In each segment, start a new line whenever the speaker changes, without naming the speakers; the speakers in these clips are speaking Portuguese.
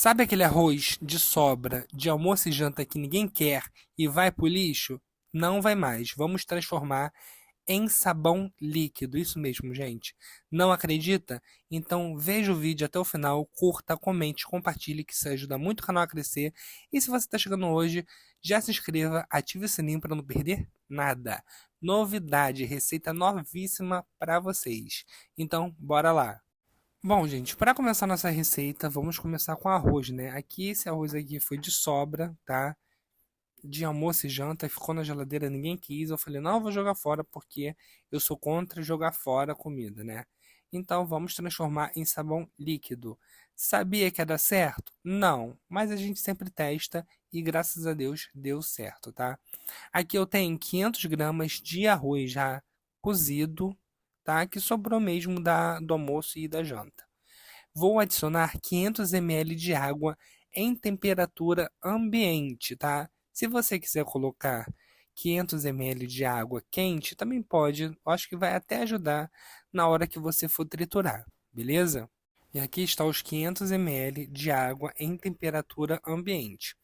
Sabe aquele arroz de sobra, de almoço e janta que ninguém quer e vai pro lixo? Não vai mais. Vamos transformar em sabão líquido. Isso mesmo, gente. Não acredita? Então veja o vídeo até o final, curta, comente, compartilhe, que isso ajuda muito o canal a crescer. E se você está chegando hoje, já se inscreva, ative o sininho para não perder nada. Novidade, receita novíssima para vocês. Então, bora lá. Bom, gente, para começar nossa receita, vamos começar com arroz, né? Aqui, esse arroz aqui foi de sobra, tá? De almoço e janta, ficou na geladeira, ninguém quis. Eu falei, não, eu vou jogar fora porque eu sou contra jogar fora a comida, né? Então, vamos transformar em sabão líquido. Sabia que ia dar certo? Não, mas a gente sempre testa e graças a Deus deu certo, tá? Aqui eu tenho 500 gramas de arroz já cozido, tá? Que sobrou mesmo do almoço e da janta. Vou adicionar 500 ml de água em temperatura ambiente, tá? Se você quiser colocar 500 ml de água quente, também pode. Eu acho que vai até ajudar na hora que você for triturar, beleza? E aqui está os 500 ml de água em temperatura ambiente.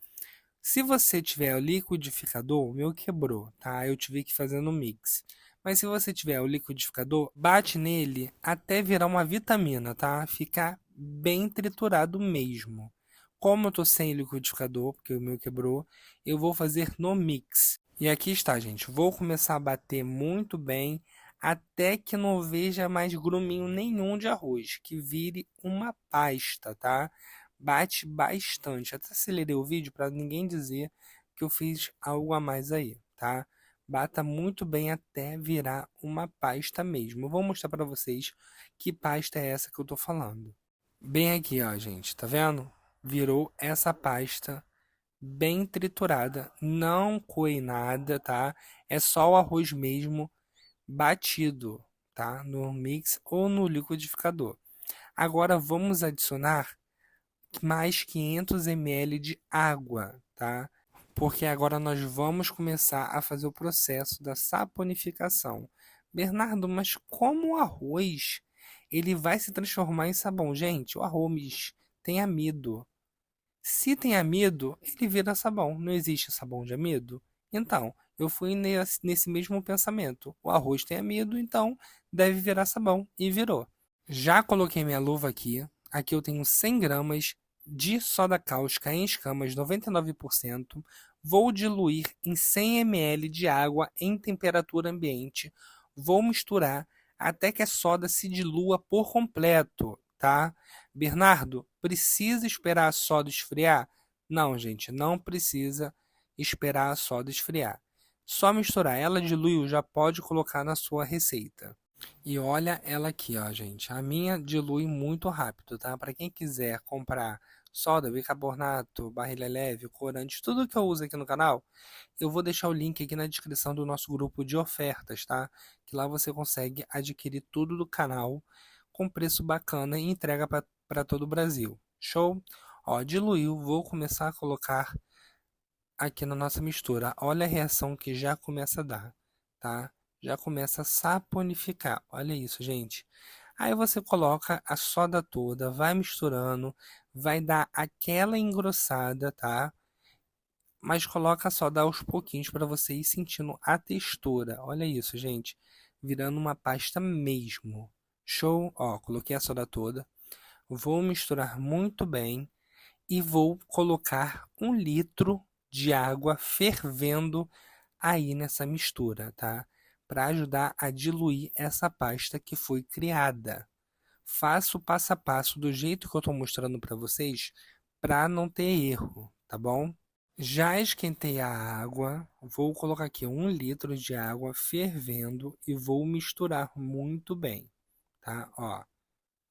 Se você tiver o liquidificador, o meu quebrou, tá? Eu tive que fazer no mix. Mas se você tiver o liquidificador, bate nele até virar uma vitamina, tá? Ficar bem triturado mesmo. Como eu tô sem liquidificador, porque o meu quebrou, eu vou fazer no mix. E aqui está, gente. Vou começar a bater muito bem até que não veja mais gruminho nenhum de arroz, que vire uma pasta, tá? Bate bastante. Até acelerei o vídeo para ninguém dizer que eu fiz algo a mais aí, tá? Bata muito bem até virar uma pasta mesmo. Eu vou mostrar para vocês que pasta é essa que eu tô falando. Bem aqui, ó, gente, tá vendo? Virou essa pasta bem triturada, não coe nada, tá? É só o arroz mesmo batido, tá? No mix ou no liquidificador. Agora vamos adicionar mais 500 ml de água, tá? Porque agora nós vamos começar a fazer o processo da saponificação. Bernardo, mas como o arroz ele vai se transformar em sabão? Gente, o arroz tem amido. Se tem amido, ele vira sabão. Não existe sabão de amido? Então, eu fui nesse mesmo pensamento. O arroz tem amido, então deve virar sabão. E virou. Já coloquei minha luva aqui. Aqui eu tenho 100 gramas de soda cáustica em escamas 99%. Vou diluir em 100 ml de água em temperatura ambiente. Vou misturar até que a soda se dilua por completo, tá? Bernardo, precisa esperar a soda esfriar? Não, gente, não precisa esperar a soda esfriar. Só misturar. Ela diluiu, já pode colocar na sua receita. E olha ela aqui, ó, gente. A minha dilui muito rápido, tá? Para quem quiser comprar soda, bicarbonato, barrilha leve, corante, tudo que eu uso aqui no canal, eu vou deixar o link aqui na descrição do nosso grupo de ofertas, tá? Que lá você consegue adquirir tudo do canal com preço bacana e entrega para todo o Brasil. Show? Ó, diluiu, vou começar a colocar aqui na nossa mistura. Olha a reação que já começa a dar, tá? Já começa a saponificar. Olha isso, gente. Aí você coloca a soda toda, vai misturando, vai dar aquela engrossada, tá? Mas coloca a soda aos pouquinhos para você ir sentindo a textura. Olha isso, gente. Virando uma pasta mesmo. Show? Ó, coloquei a soda toda. Vou misturar muito bem e vou colocar 1 litro de água fervendo aí nessa mistura, tá? Para ajudar a diluir essa pasta que foi criada. Faça o passo a passo do jeito que eu estou mostrando para vocês, para não ter erro, tá bom? Já esquentei a água, vou colocar aqui 1 litro de água fervendo e vou misturar muito bem, tá? Ó,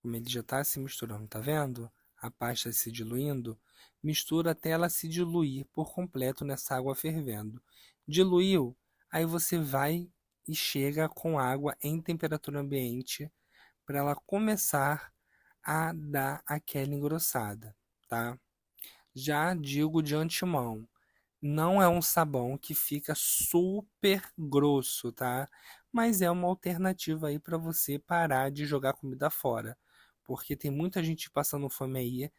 como ele já está se misturando, tá vendo? A pasta se diluindo. Mistura até ela se diluir por completo nessa água fervendo. Diluiu, aí você vai e chega com água em temperatura ambiente para ela começar a dar aquela engrossada, tá? Já digo de antemão, não é um sabão que fica super grosso, tá? Mas é uma alternativa aí para você parar de jogar comida fora, porque tem muita gente passando fome aí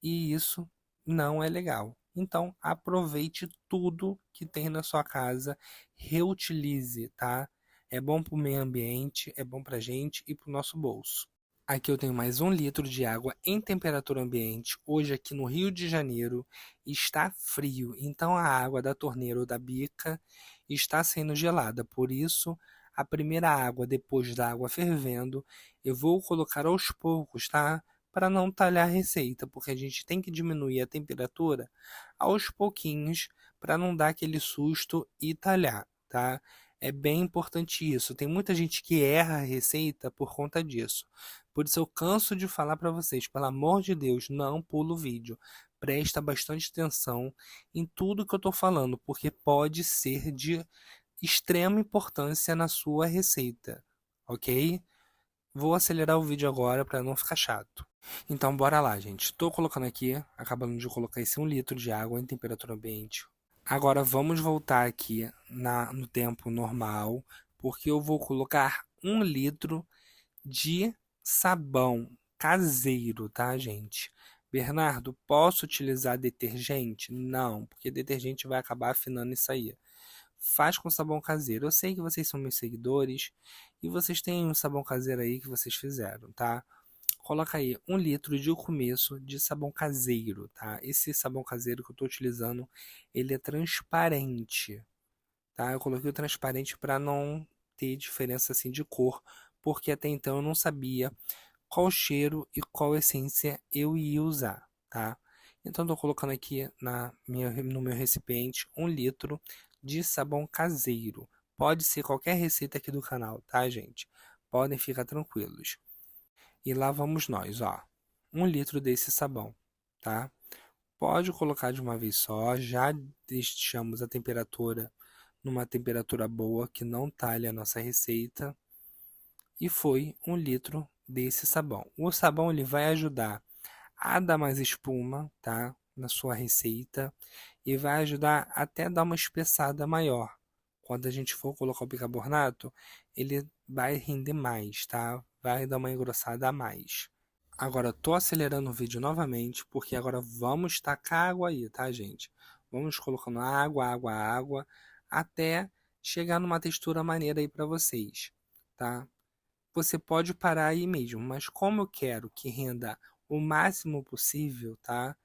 e isso não é legal. Então, aproveite tudo que tem na sua casa, reutilize, tá? É bom para o meio ambiente, é bom para a gente e para o nosso bolso. Aqui eu tenho mais 1 litro de água em temperatura ambiente. Hoje aqui no Rio de Janeiro está frio, então a água da torneira ou da bica está sendo gelada. Por isso, a primeira água depois da água fervendo, eu vou colocar aos poucos, tá? Para não talhar a receita, porque a gente tem que diminuir a temperatura aos pouquinhos para não dar aquele susto e talhar, tá? É bem importante isso. Tem muita gente que erra a receita por conta disso. Por isso eu canso de falar para vocês, pelo amor de Deus, não pula o vídeo. Presta bastante atenção em tudo que eu estou falando, porque pode ser de extrema importância na sua receita, ok? Vou acelerar o vídeo agora para não ficar chato. Então bora lá, gente. Estou colocando aqui, acabando de colocar esse 1 litro de água em temperatura ambiente. Agora vamos voltar aqui no tempo normal, porque eu vou colocar 1 litro de sabão caseiro, tá, gente? Bernardo, posso utilizar detergente? Não, porque detergente vai acabar afinando isso aí. Faz com sabão caseiro. Eu sei que vocês são meus seguidores e vocês têm um sabão caseiro aí que vocês fizeram, tá? Coloca aí 1 litro de começo de sabão caseiro, tá? Esse sabão caseiro que eu estou utilizando, ele é transparente, tá? Eu coloquei o transparente para não ter diferença assim de cor, porque até então eu não sabia qual cheiro e qual essência eu ia usar, tá? Então estou colocando aqui no meu recipiente 1 litro de sabão caseiro. Pode ser qualquer receita aqui do canal, tá, gente? Podem ficar tranquilos. E lá vamos nós, ó. 1 litro desse sabão, tá? Pode colocar de uma vez só, já deixamos a temperatura numa temperatura boa que não talhe a nossa receita. E foi 1 litro desse sabão. O sabão ele vai ajudar a dar mais espuma, tá? Na sua receita e vai ajudar até a dar uma espessada maior. Quando a gente for colocar o bicarbonato, ele vai render mais, tá? Vai dar uma engrossada a mais. Agora tô acelerando o vídeo novamente, porque agora vamos tacar água aí, tá, gente? Vamos colocando água, água, água, até chegar numa textura maneira aí para vocês, tá? Você pode parar aí mesmo, mas como eu quero que renda o máximo possível, tá?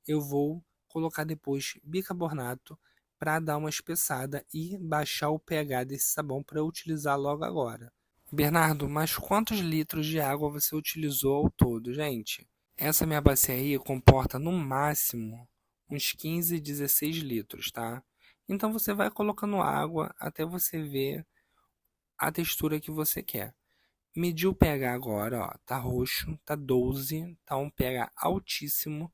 Eu vou colocar depois bicarbonato para dar uma espessada e baixar o pH desse sabão para eu utilizar logo agora. Bernardo, mas quantos litros de água você utilizou ao todo, gente? Essa minha bacia aí comporta no máximo uns 15, 16 litros, tá? Então você vai colocando água até você ver a textura que você quer. Mediu o pH agora, ó, tá roxo, tá 12, tá um pH altíssimo.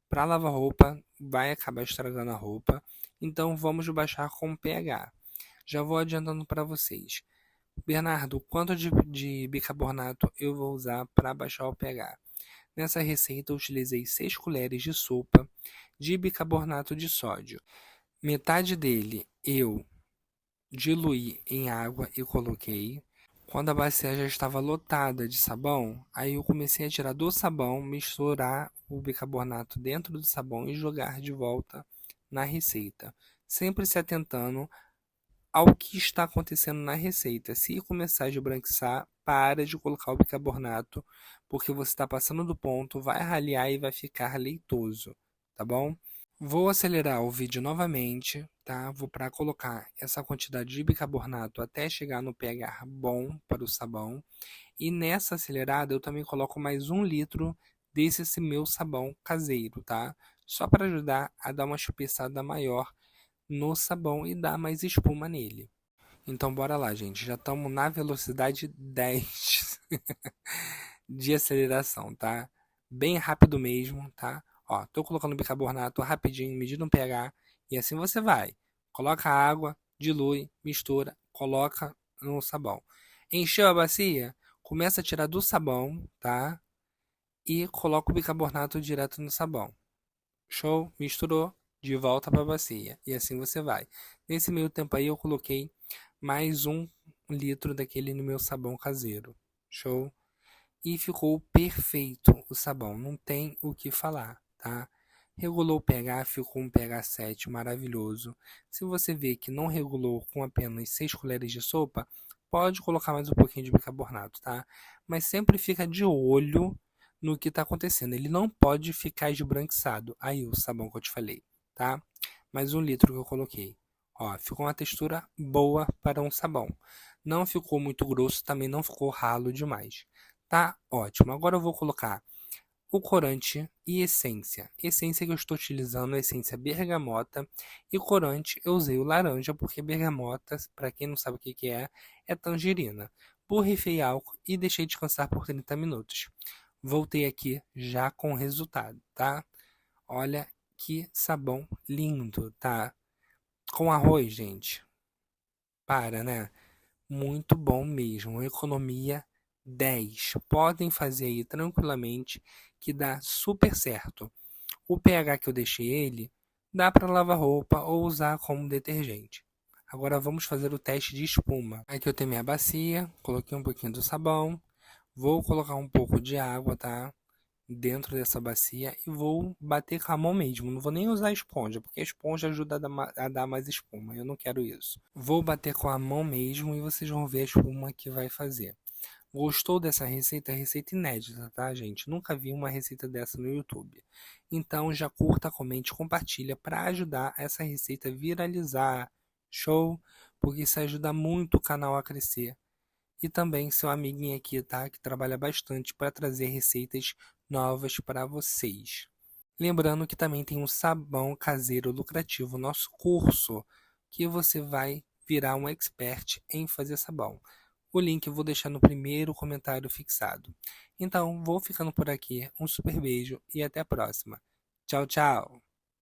Para lavar roupa, vai acabar estragando a roupa. Então vamos baixar com o pH. Já vou adiantando para vocês. Bernardo, quanto de bicarbonato eu vou usar para baixar o pH? Nessa receita eu utilizei 6 colheres de sopa de bicarbonato de sódio. Metade dele eu diluí em água e coloquei. Quando a bacia já estava lotada de sabão, aí eu comecei a tirar do sabão, misturar o bicarbonato dentro do sabão e jogar de volta na receita. Sempre se atentando ao que está acontecendo na receita. Se começar a esbranquiçar, para de colocar o bicarbonato, porque você está passando do ponto, vai ralear e vai ficar leitoso, tá bom? Vou acelerar o vídeo novamente, tá? Vou para colocar essa quantidade de bicarbonato até chegar no pH bom para o sabão. E nessa acelerada eu também coloco mais 1 litro desse meu sabão caseiro, tá? Só para ajudar a dar uma espessada maior no sabão e dar mais espuma nele. Então bora lá, gente. Já estamos na velocidade 10 de aceleração, tá? Bem rápido mesmo, tá? Ó, tô colocando bicarbonato rapidinho, medindo o pH e assim você vai. Coloca água, dilui, mistura, coloca no sabão. Encheu a bacia? Começa a tirar do sabão, tá? E coloca o bicarbonato direto no sabão. Show? Misturou, de volta para a bacia. E assim você vai. Nesse meio tempo aí eu coloquei mais 1 litro daquele no meu sabão caseiro. Show? E ficou perfeito o sabão, não tem o que falar, tá? Regulou o pH, ficou um pH 7 maravilhoso. Se você vê que não regulou com apenas 6 colheres de sopa, pode colocar mais um pouquinho de bicarbonato, tá? Mas sempre fica de olho no que está acontecendo. Ele não pode ficar esbranquiçado. Aí o sabão que eu te falei, tá? Mais 1 litro que eu coloquei. Ó, ficou uma textura boa para um sabão. Não ficou muito grosso, também não ficou ralo demais. Tá ótimo. Agora eu vou colocar o corante e essência. Essência que eu estou utilizando é essência bergamota e corante eu usei o laranja porque bergamota, para quem não sabe o que é tangerina. Borrifei álcool e deixei descansar por 30 minutos. Voltei aqui já com o resultado, tá? Olha que sabão lindo, tá? Com arroz, gente. Para, né? Muito bom mesmo. Economia 10. Podem fazer aí tranquilamente que dá super certo. O pH que eu deixei ele, dá para lavar roupa ou usar como detergente. Agora vamos fazer o teste de espuma. Aqui eu tenho minha bacia, coloquei um pouquinho do sabão, vou colocar um pouco de água, tá? Dentro dessa bacia e vou bater com a mão mesmo. Não vou nem usar esponja, porque a esponja ajuda a dar mais espuma. Eu não quero isso. Vou bater com a mão mesmo e vocês vão ver a espuma que vai fazer. Gostou dessa receita? É receita inédita, tá, gente? Nunca vi uma receita dessa no YouTube. Então já curta, comente, compartilha para ajudar essa receita a viralizar. Show? Porque isso ajuda muito o canal a crescer. E também seu amiguinho aqui, tá? Que trabalha bastante para trazer receitas novas para vocês. Lembrando que também tem um sabão caseiro lucrativo, nosso curso, que você vai virar um expert em fazer sabão. O link eu vou deixar no primeiro comentário fixado. Então, vou ficando por aqui. Um super beijo e até a próxima. Tchau, tchau!